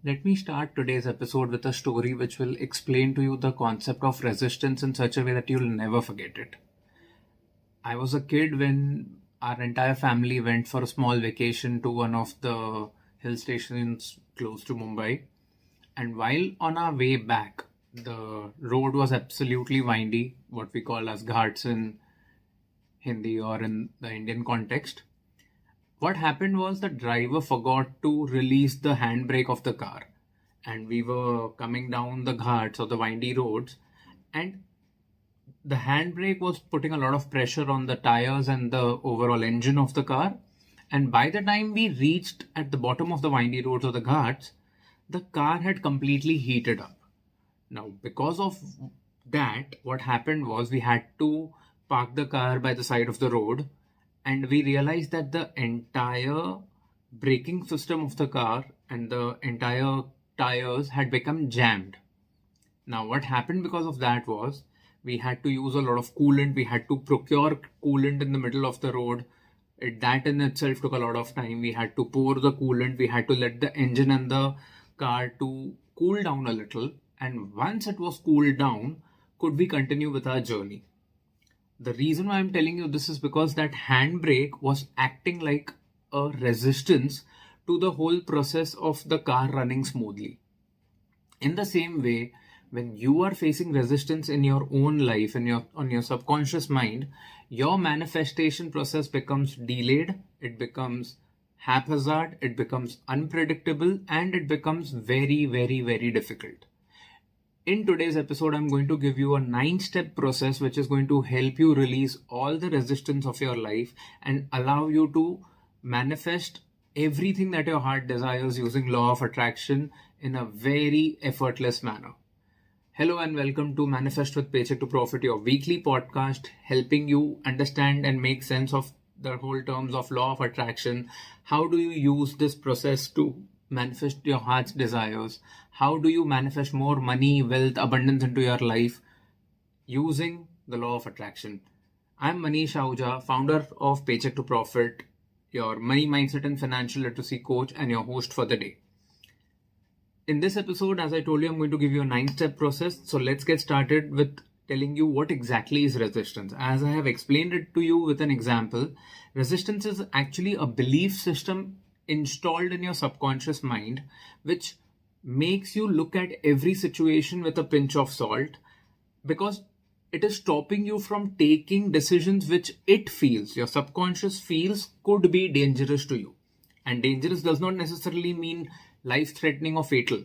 Let me start today's episode with a story which will explain to you the concept of resistance in such a way that you'll never forget it. I was a kid when our entire family went for a small vacation to one of the hill stations close to Mumbai. And while on our way back, the road was absolutely windy, what we call as ghats in Hindi or in the Indian context. What happened was the driver forgot to release the handbrake of the car, and we were coming down the ghats or the windy roads, and the handbrake was putting a lot of pressure on the tires and the overall engine of the car. And by the time we reached at the bottom of the windy roads or the ghats, the car had completely heated up. Now, because of that, what happened was we had to park the car by the side of the road, and we realized that the entire braking system of the car and the entire tires had become jammed. Now, what happened because of that was we had to use a lot of coolant. We had to procure coolant in the middle of the road. That in itself took a lot of time. We had to pour the coolant. We had to let the engine and the car to cool down a little. And once it was cooled down, could we continue with our journey? The reason why I'm telling you this is because that handbrake was acting like a resistance to the whole process of the car running smoothly. In the same way, when you are facing resistance in your own life, on your subconscious mind, your manifestation process becomes delayed, it becomes haphazard, it becomes unpredictable, and it becomes very, very, very difficult. In today's episode, I'm going to give you a 9-step process which is going to help you release all the resistance of your life and allow you to manifest everything that your heart desires using law of attraction in a very effortless manner. Hello and welcome to Manifest with Paycheck to Profit, your weekly podcast helping you understand and make sense of the whole terms of law of attraction. How do you use this process to manifest your heart's desires? How do you manifest more money, wealth, abundance into your life using the law of attraction? I'm Manish Ahuja, founder of Paycheck to Profit, your money mindset and financial literacy coach, and your host for the day. In this episode, as I told you, I'm going to give you a 9-step process. So let's get started with telling you what exactly is resistance. As I have explained it to you with an example, resistance is actually a belief system installed in your subconscious mind, which makes you look at every situation with a pinch of salt, because it is stopping you from taking decisions which it feels, your subconscious feels, could be dangerous to you. And dangerous does not necessarily mean life-threatening or fatal.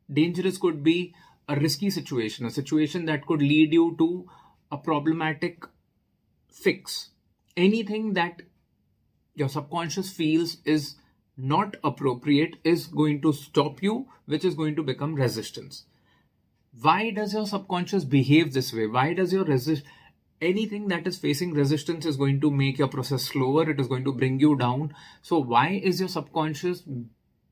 Dangerous could be a risky situation, a situation that could lead you to a problematic fix. Anything that your subconscious feels is not appropriate is going to stop you, which is going to become resistance. Why does your subconscious behave this way? Why does your anything that is facing resistance is going to make your process slower? It is going to bring you down. So why is your subconscious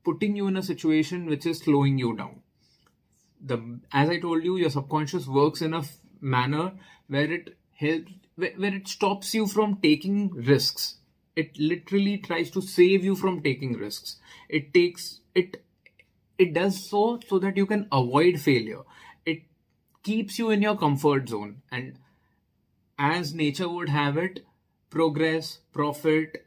putting you in a situation which is slowing you down? As I told you, your subconscious works in a manner where it helps, where it stops you from taking risks. It literally tries to save you from taking risks. It does so that you can avoid failure. It keeps you in your comfort zone. And as nature would have it, progress, profit,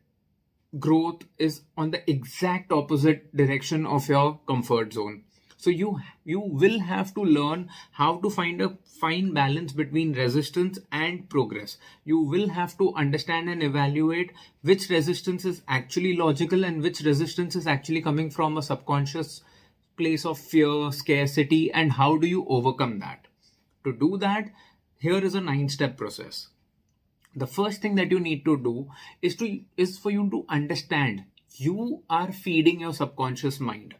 growth is on the exact opposite direction of your comfort zone. So you will have to learn how to find a fine balance between resistance and progress. You will have to understand and evaluate which resistance is actually logical and which resistance is actually coming from a subconscious place of fear, scarcity, and how do you overcome that? To do that, here is a 9-step process. The first thing that you need to do is for you to understand you are feeding your subconscious mind.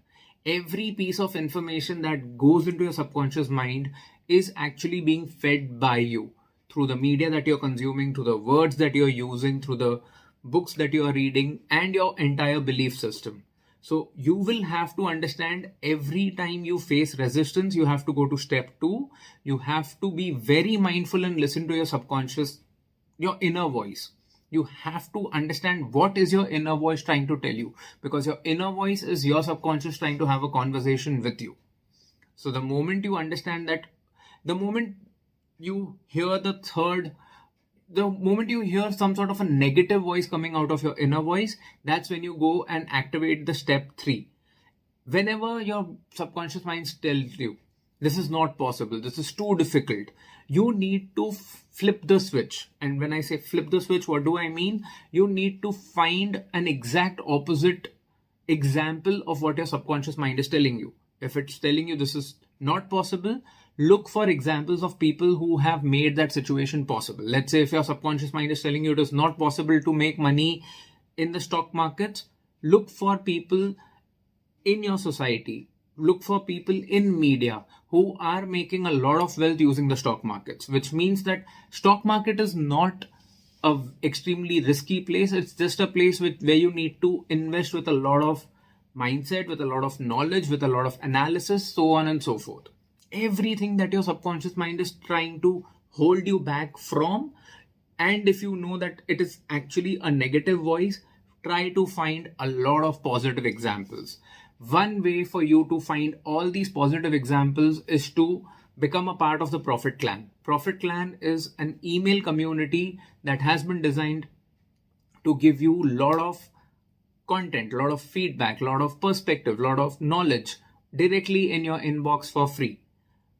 Every piece of information that goes into your subconscious mind is actually being fed by you through the media that you're consuming, through the words that you're using, through the books that you are reading, and your entire belief system. So you will have to understand every time you face resistance, you have to go to step 2. You have to be very mindful and listen to your subconscious, your inner voice. You have to understand what is your inner voice trying to tell you, because your inner voice is your subconscious trying to have a conversation with you. So the moment you understand that, the moment you hear the moment you hear some sort of a negative voice coming out of your inner voice, that's when you go and activate the step 3. Whenever your subconscious mind tells you, this is not possible, this is too difficult, you need to flip the switch. And when I say flip the switch, what do I mean? You need to find an exact opposite example of what your subconscious mind is telling you. If it's telling you this is not possible, look for examples of people who have made that situation possible. Let's say if your subconscious mind is telling you it is not possible to make money in the stock markets, look for people in your society, look for people in media who are making a lot of wealth using the stock markets, which means that stock market is not a extremely risky place. It's just a place where you need to invest with a lot of mindset, with a lot of knowledge, with a lot of analysis, so on and so forth. Everything that your subconscious mind is trying to hold you back from, and if you know that it is actually a negative voice, try to find a lot of positive examples. One way for you to find all these positive examples is to become a part of the Profit Clan. Profit Clan is an email community that has been designed to give you a lot of content, a lot of feedback, a lot of perspective, a lot of knowledge directly in your inbox for free.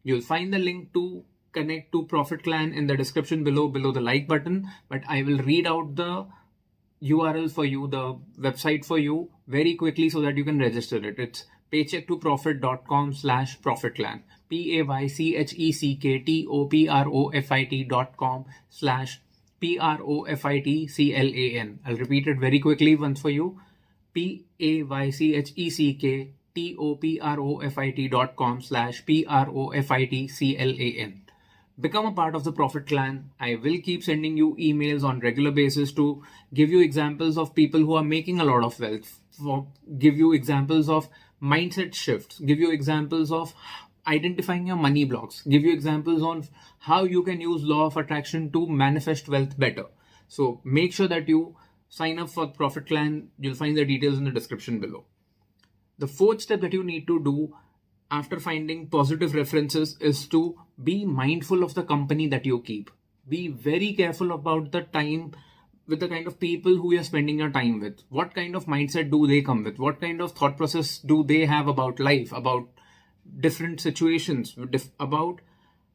You'll find the link to connect to Profit Clan in the description below the like button, but I will read out the URL for you, the website for you very quickly so that you can register it. It's paychecktoprofit.com/profitclan. paychecktoprofit.com/profitclan. I'll repeat it very quickly once for you. paychecktoprofit.com/profitclan. Become a part of the Profit Clan. I will keep sending you emails on regular basis to give you examples of people who are making a lot of wealth, give you examples of mindset shifts, give you examples of identifying your money blocks, give you examples on how you can use law of attraction to manifest wealth better. So make sure that you sign up for Profit Clan. You'll find the details in the description below. The fourth step that you need to do after finding positive references is to be mindful of the company that you keep. Be very careful about the time, with the kind of people who you're spending your time with. What kind of mindset do they come with? What kind of thought process do they have about life, about different situations, about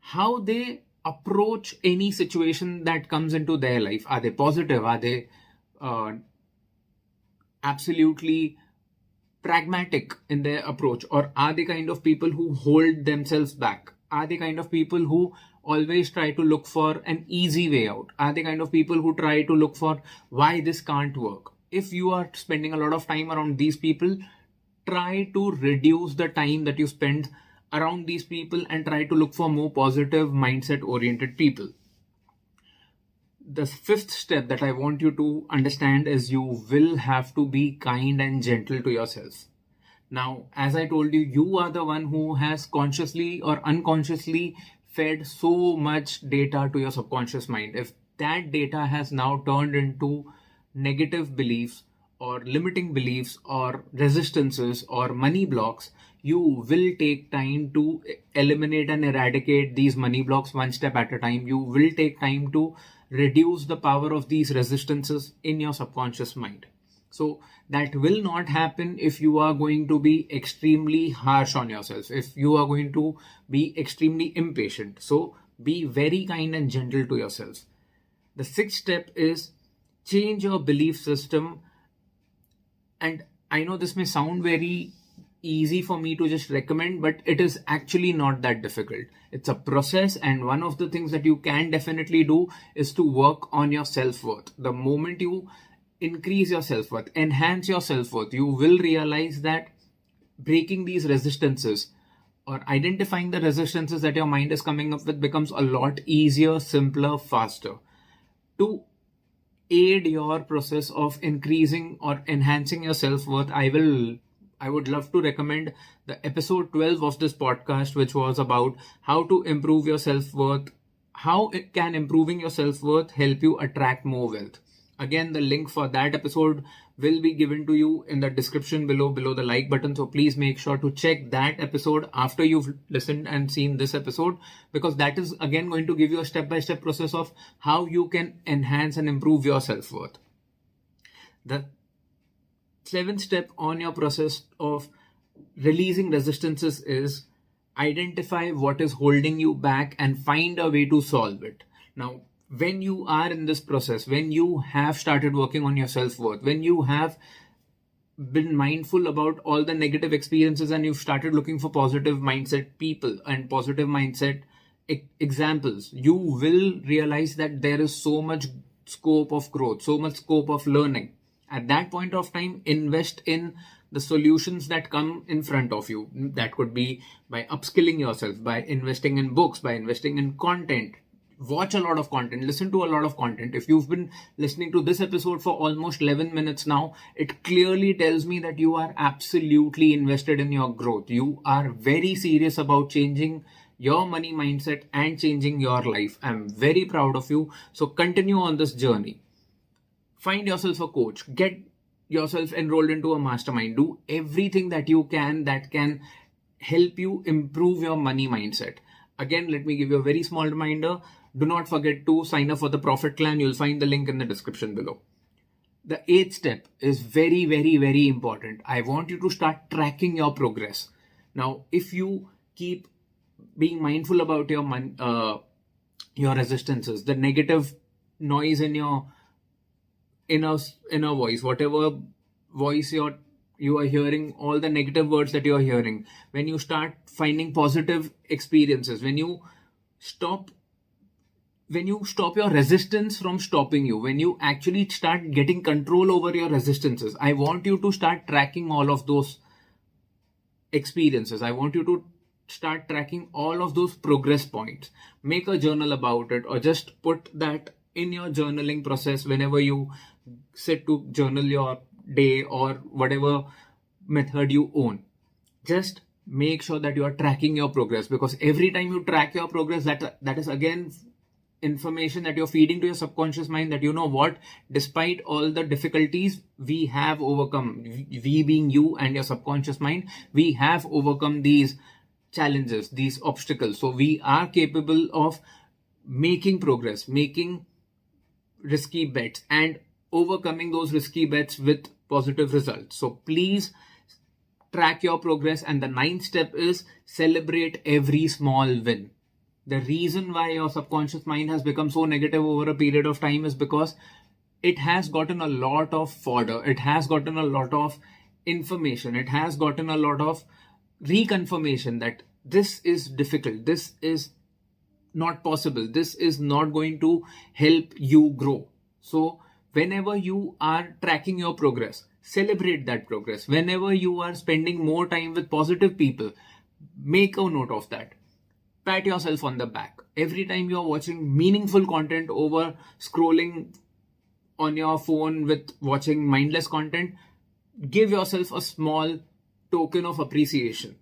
how they approach any situation that comes into their life? Are they positive? Are they absolutely pragmatic in their approach, or are they kind of people who hold themselves back? Are they kind of people who always try to look for an easy way out? Are they kind of people who try to look for why this can't work? If you are spending a lot of time around these people, try to reduce the time that you spend around these people and try to look for more positive mindset oriented people. The fifth step that I want you to understand is you will have to be kind and gentle to yourself. Now, as I told you, you are the one who has consciously or unconsciously fed so much data to your subconscious mind. If that data has now turned into negative beliefs or limiting beliefs or resistances or money blocks, you will take time to eliminate and eradicate these money blocks one step at a time. You will take time to reduce the power of these resistances in your subconscious mind. So that will not happen if you are going to be extremely harsh on yourself, if you are going to be extremely impatient. So be very kind and gentle to yourself. The sixth step is change your belief system. And I know this may sound very easy for me to just recommend, but it is actually not that difficult. It's a process, and one of the things that you can definitely do is to work on your self-worth. The moment you increase your self-worth, enhance your self-worth, you will realize that breaking these resistances or identifying the resistances that your mind is coming up with becomes a lot easier, simpler, faster. To aid your process of increasing or enhancing your self-worth, I would love to recommend the episode 12 of this podcast, which was about how to improve your self-worth. How can improving your self-worth help you attract more wealth? Again, the link for that episode will be given to you in the description below the like button. So please make sure to check that episode after you've listened and seen this episode, because that is again going to give you a step-by-step process of how you can enhance and improve your self-worth. The 7th step on your process of releasing resistances is identify what is holding you back and find a way to solve it. Now, when you are in this process, when you have started working on your self-worth, when you have been mindful about all the negative experiences and you've started looking for positive mindset people and positive mindset examples, you will realize that there is so much scope of growth, so much scope of learning. At that point of time, invest in the solutions that come in front of you. That could be by upskilling yourself, by investing in books, by investing in content. Watch a lot of content, listen to a lot of content. If you've been listening to this episode for almost 11 minutes now, it clearly tells me that you are absolutely invested in your growth. You are very serious about changing your money mindset and changing your life. I'm very proud of you. So continue on this journey. Find yourself a coach. Get yourself enrolled into a mastermind. Do everything that you can that can help you improve your money mindset. Again, let me give you a very small reminder. Do not forget to sign up for the Profit Clan. You'll find the link in the description below. The 8th step is very, very, very important. I want you to start tracking your progress. Now, if you keep being mindful about your resistances, the negative noise in your inner voice, whatever voice you are hearing, all the negative words that you are hearing, when you start finding positive experiences, when you stop your resistance from stopping you, when you actually start getting control over your resistances, I want you to start tracking all of those experiences. I want you to start tracking all of those progress points. Make a journal about it, or just put that in your journaling process whenever you sit to journal your day or whatever method you own. Just make sure that you are tracking your progress, because every time you track your progress, that is again information that you're feeding to your subconscious mind, that you know what, despite all the difficulties we have overcome, we being you and your subconscious mind, we have overcome these challenges, these obstacles. So we are capable of making progress, making risky bets, and overcoming those risky bets with positive results. So please track your progress. And the 9th step is celebrate every small win. The reason why your subconscious mind has become so negative over a period of time is because it has gotten a lot of fodder. It has gotten a lot of information. It has gotten a lot of reconfirmation that this is difficult. This is not possible. This is not going to help you grow. So whenever you are tracking your progress, celebrate that progress. Whenever you are spending more time with positive people, make a note of that. Pat yourself on the back. Every time you are watching meaningful content over scrolling on your phone with watching mindless content, give yourself a small token of appreciation.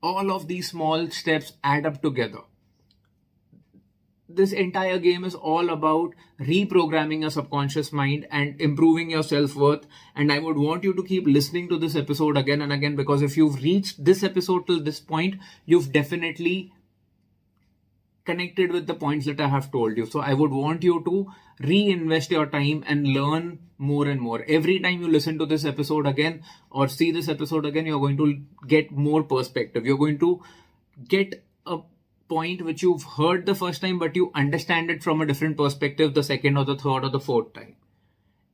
All of these small steps add up together. This entire game is all about reprogramming your subconscious mind and improving your self-worth. And I would want you to keep listening to this episode again and again, because if you've reached this episode till this point, you've definitely connected with the points that I have told you. So I would want you to reinvest your time and learn more and more. Every time you listen to this episode again or see this episode again, you're going to get more perspective. You're going to get a point which you've heard the first time, but you understand it from a different perspective the second or the third or the fourth time.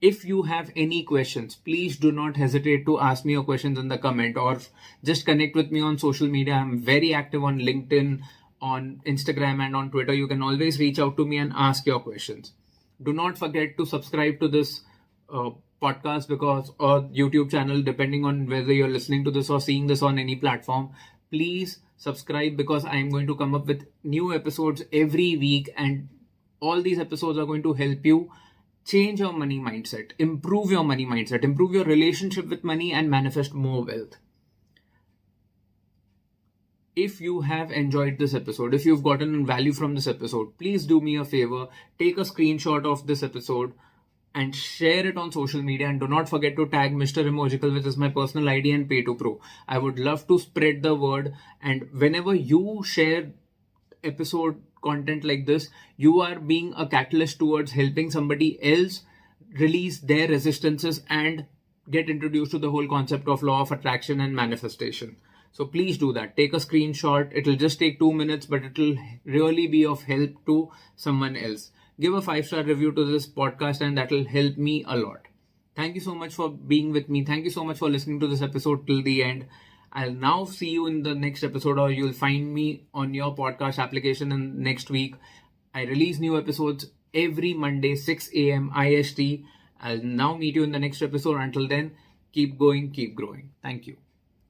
If you have any questions, please do not hesitate to ask me your questions in the comment, or just connect with me on social media. I'm very active on LinkedIn, on Instagram, and on Twitter. You can always reach out to me and ask your questions. Do not forget to subscribe to this podcast or YouTube channel, depending on whether you're listening to this or seeing this on any platform. Please subscribe, because I'm going to come up with new episodes every week, and all these episodes are going to help you change your money mindset, improve your money mindset, improve your relationship with money, and manifest more wealth. If you have enjoyed this episode, if you've gotten value from this episode, please do me a favor, take a screenshot of this episode, and share it on social media. And do not forget to tag Mr. Emojical, which is my personal ID, and Pay to Pro. I would love to spread the word. And whenever you share episode content like this, you are being a catalyst towards helping somebody else release their resistances and get introduced to the whole concept of law of attraction and manifestation. So please do that. Take a screenshot. It'll just take 2 minutes, but it'll really be of help to someone else. Give a 5-star review to this podcast, and that'll help me a lot. Thank you so much for being with me. Thank you so much for listening to this episode till the end. I'll now see you in the next episode, or you'll find me on your podcast application in next week. I release new episodes every Monday, 6 a.m. IST. I'll now meet you in the next episode. Until then, keep going, keep growing. Thank you.